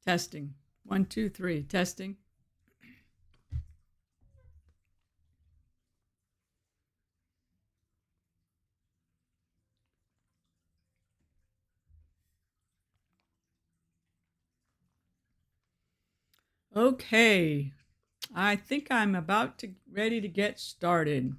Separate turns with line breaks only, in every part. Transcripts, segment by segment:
Testing. 1, 2, 3. Testing. Okay. I think I'm ready to get started.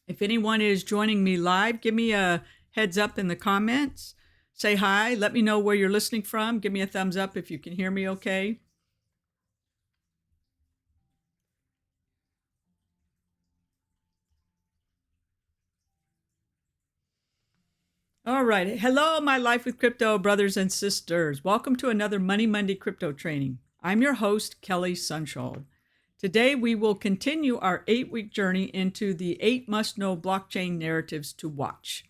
If anyone is joining me live, give me a heads up in the comments. Say hi. Let me know where you're listening from. Give me a thumbs up if you can hear me okay. All right. Hello, my Life with Crypto brothers and sisters. Welcome to another Money Monday crypto training. I'm your host, Kelly Sunshall. Today, we will continue our 8-week journey into the 8 must-know blockchain narratives to watch.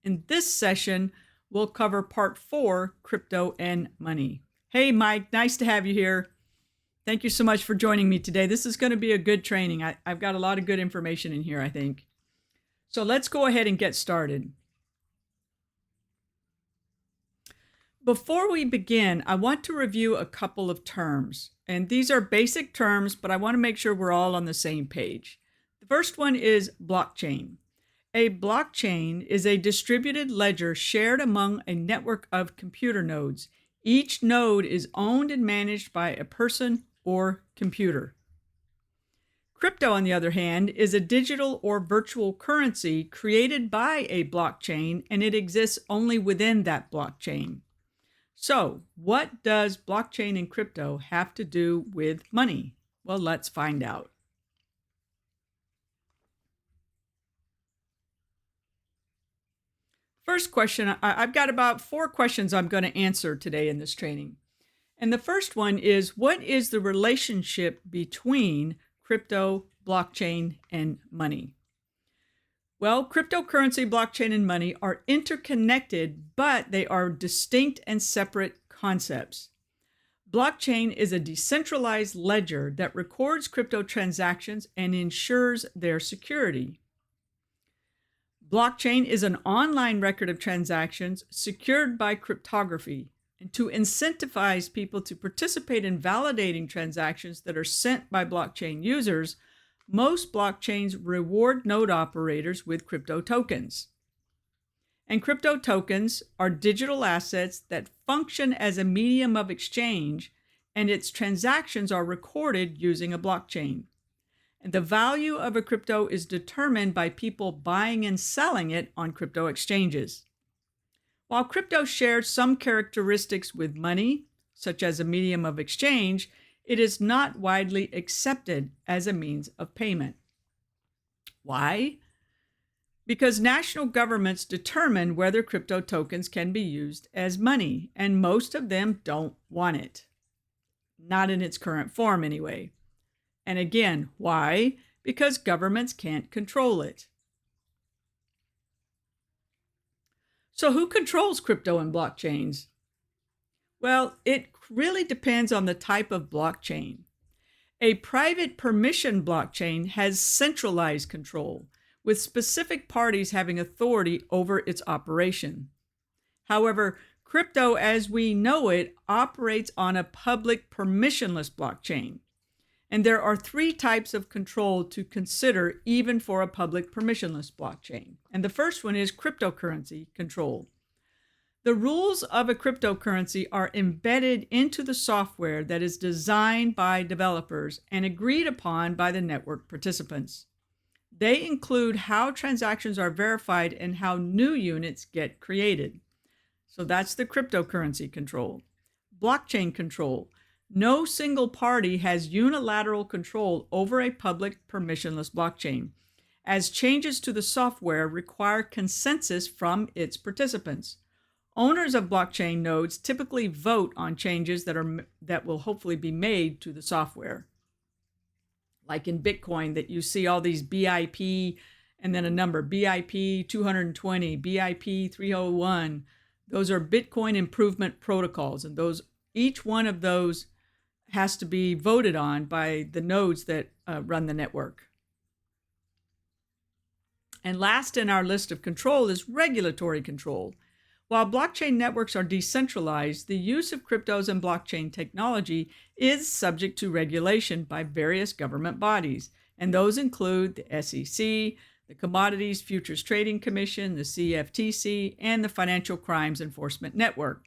In this session, we'll cover part 4, crypto and money. Hey, Mike, nice to have you here. Thank you so much for joining me today. This is going to be a good training. I've got a lot of good information in here, I think. So let's go ahead and get started. Before we begin, I want to review a couple of terms. And these are basic terms, but I want to make sure we're all on the same page. The first one is blockchain. A blockchain is a distributed ledger shared among a network of computer nodes. Each node is owned and managed by a person or computer. Crypto, on the other hand, is a digital or virtual currency created by a blockchain, and it exists only within that blockchain. So, what does blockchain and crypto have to do with money? Well, let's find out. First question, I've got about 4 questions I'm going to answer today in this training. And the first one is, what is the relationship between crypto, blockchain, and money? Well, cryptocurrency, blockchain, and money are interconnected, but they are distinct and separate concepts. Blockchain is a decentralized ledger that records crypto transactions and ensures their security. Blockchain is an online record of transactions secured by cryptography. And to incentivize people to participate in validating transactions that are sent by blockchain users, most blockchains reward node operators with crypto tokens. And crypto tokens are digital assets that function as a medium of exchange, and its transactions are recorded using a blockchain. And the value of a crypto is determined by people buying and selling it on crypto exchanges. While crypto shares some characteristics with money, such as a medium of exchange, it is not widely accepted as a means of payment. Why? Because national governments determine whether crypto tokens can be used as money, and most of them don't want it. Not in its current form, anyway. And again, why? Because governments can't control it. So who controls crypto and blockchains? Well, it really depends on the type of blockchain. A private permission blockchain has centralized control, with specific parties having authority over its operation. However, crypto as we know it operates on a public permissionless blockchain. And there are 3 types of control to consider even for a public permissionless blockchain. And the first one is cryptocurrency control. The rules of a cryptocurrency are embedded into the software that is designed by developers and agreed upon by the network participants. They include how transactions are verified and how new units get created. So that's the cryptocurrency control. Blockchain control. No single party has unilateral control over a public permissionless blockchain, as changes to the software require consensus from its participants. Owners of blockchain nodes typically vote on changes that will hopefully be made to the software. Like in Bitcoin, that you see all these BIP and then a number, BIP 220, BIP 301. Those are Bitcoin improvement protocols, and each one of those has to be voted on by the nodes that run the network. And last in our list of control is regulatory control. While blockchain networks are decentralized, the use of cryptos and blockchain technology is subject to regulation by various government bodies, and those include the SEC, the Commodities Futures Trading Commission, the CFTC, and the Financial Crimes Enforcement Network.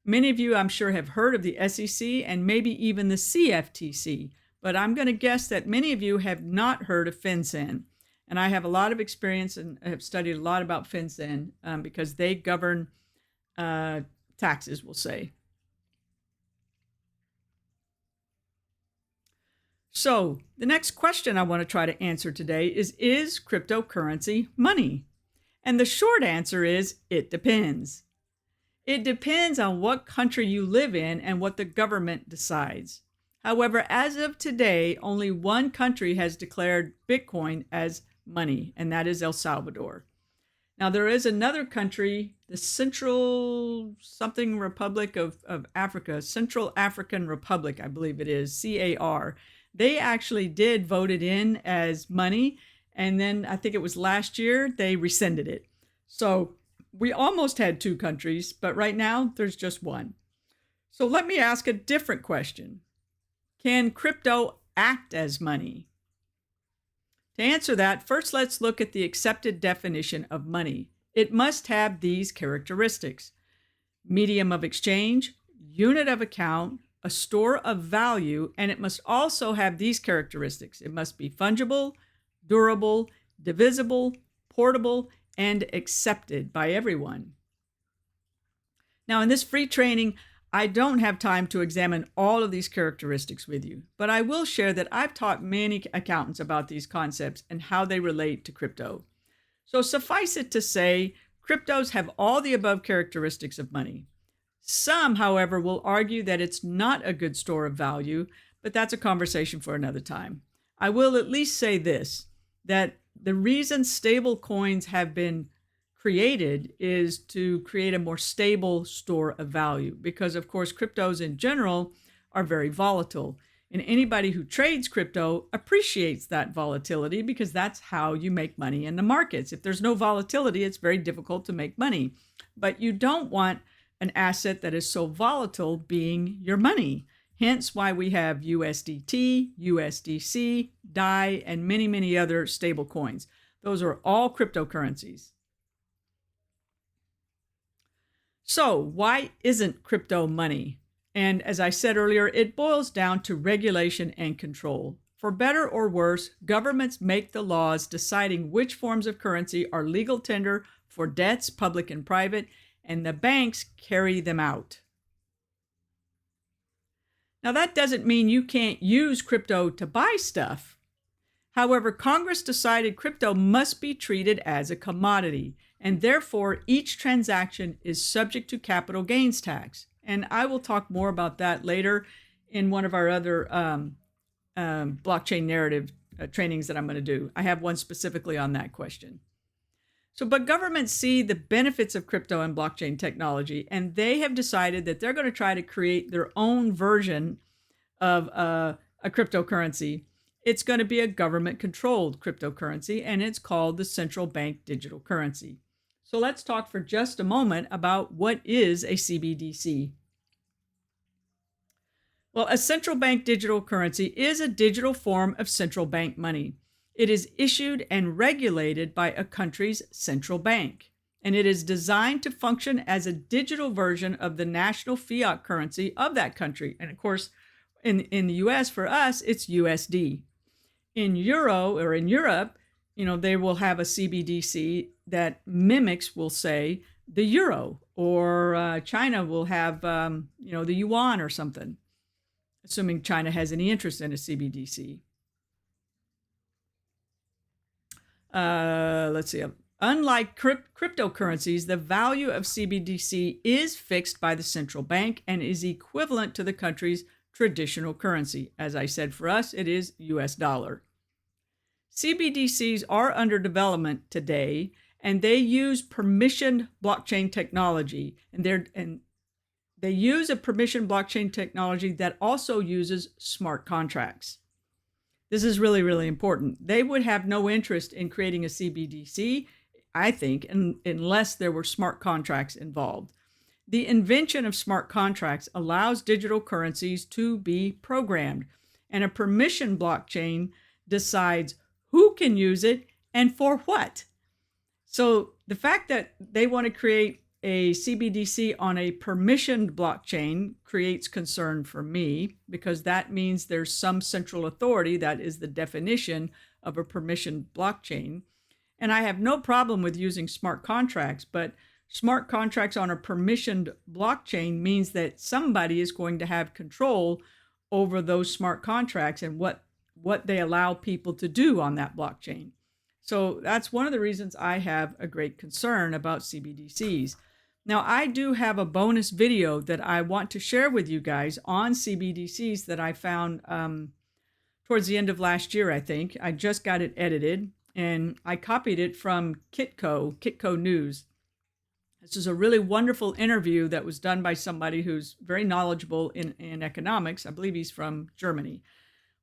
Many of you, I'm sure, have heard of the SEC and maybe even the CFTC, but I'm going to guess that many of you have not heard of FinCEN. And I have a lot of experience and have studied a lot about FinCEN because they govern taxes, we'll say. So the next question I want to try to answer today is cryptocurrency money? And the short answer is, it depends. It depends on what country you live in and what the government decides. However, as of today, only one country has declared Bitcoin as money, and that is El Salvador. Now, there is another country, the Central something Republic of Africa, Central African Republic, I believe it is, CAR. They actually did vote it in as money, and then I think it was last year they rescinded it. So we almost had two countries, but right now there's just one. So let me ask a different question. Can crypto act as money? To answer that, first let's look at the accepted definition of money. It must have these characteristics: medium of exchange, unit of account, a store of value, and it must also have these characteristics. It must be fungible, durable, divisible, portable, and accepted by everyone. Now, in this free training, I don't have time to examine all of these characteristics with you, but I will share that I've taught many accountants about these concepts and how they relate to crypto. So suffice it to say, cryptos have all the above characteristics of money. Some, however, will argue that it's not a good store of value, but that's a conversation for another time. I will at least say this, that the reason stable coins have been created is to create a more stable store of value, because of course cryptos in general are very volatile, and anybody who trades crypto appreciates that volatility because that's how you make money in the markets. If there's no volatility, it's very difficult to make money. But you don't want an asset that is so volatile being your money. Hence why we have USDT, USDC, DAI, and many, many other stable coins. Those are all cryptocurrencies. So why isn't crypto money? And as I said earlier, it boils down to regulation and control. For better or worse, governments make the laws deciding which forms of currency are legal tender for debts, public and private, and the banks carry them out. Now, that doesn't mean you can't use crypto to buy stuff. However, Congress decided crypto must be treated as a commodity, and therefore each transaction is subject to capital gains tax. And I will talk more about that later in one of our other blockchain narrative trainings that I'm going to do. I have one specifically on that question. So, but governments see the benefits of crypto and blockchain technology, and they have decided that they're going to try to create their own version of a cryptocurrency. It's going to be a government-controlled cryptocurrency, and it's called the central bank digital currency. So let's talk for just a moment about what is a CBDC. Well, a central bank digital currency is a digital form of central bank money. It is issued and regulated by a country's central bank. and it is designed to function as a digital version of the national fiat currency of that country. And of course, in the US, for us, it's USD. In Europe, they will have a CBDC that mimics, we'll say, the euro, or China will have, the yuan or something, assuming China has any interest in a CBDC. Let's see. Unlike cryptocurrencies, the value of CBDC is fixed by the central bank and is equivalent to the country's traditional currency. As I said, for us, it is US dollar. CBDCs are under development today, and they use permissioned blockchain technology, and they use a permissioned blockchain technology that also uses smart contracts. This is really, really important. They would have no interest in creating a CBDC, I think, unless there were smart contracts involved. The invention of smart contracts allows digital currencies to be programmed, and a permission blockchain decides who can use it and for what. So the fact that they want to create a CBDC on a permissioned blockchain creates concern for me, because that means there's some central authority. That is the definition of a permissioned blockchain. And I have no problem with using smart contracts, but smart contracts on a permissioned blockchain means that somebody is going to have control over those smart contracts and what they allow people to do on that blockchain. So that's one of the reasons I have a great concern about CBDCs. Now, I do have a bonus video that I want to share with you guys on CBDCs that I found towards the end of last year, I think. I just got it edited, and I copied it from Kitco News. This is a really wonderful interview that was done by somebody who's very knowledgeable in economics. I believe he's from Germany.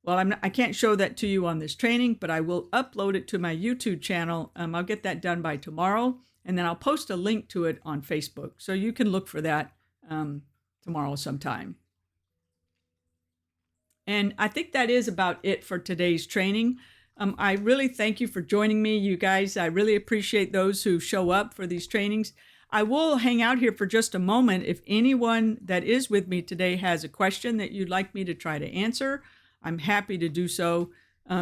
Well, I can't show that to you on this training, but I will upload it to my YouTube channel. I'll get that done by tomorrow, and then I'll post a link to it on Facebook. So you can look for that tomorrow sometime. And I think that is about it for today's training. I really thank you for joining me, you guys. I really appreciate those who show up for these trainings. I will hang out here for just a moment. If anyone that is with me today has a question that you'd like me to try to answer, I'm happy to do so.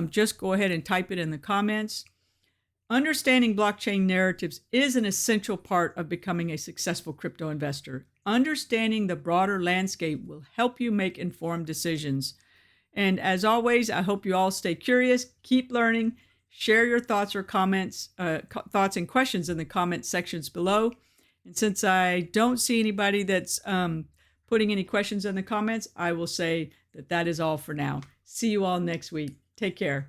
Just go ahead and type it in the comments. Understanding blockchain narratives is an essential part of becoming a successful crypto investor. Understanding the broader landscape will help you make informed decisions. And as always, I hope you all stay curious, keep learning, share your thoughts or comments, thoughts and questions in the comment sections below. And since I don't see anybody that's putting any questions in the comments, I will say that is all for now. See you all next week. Take care.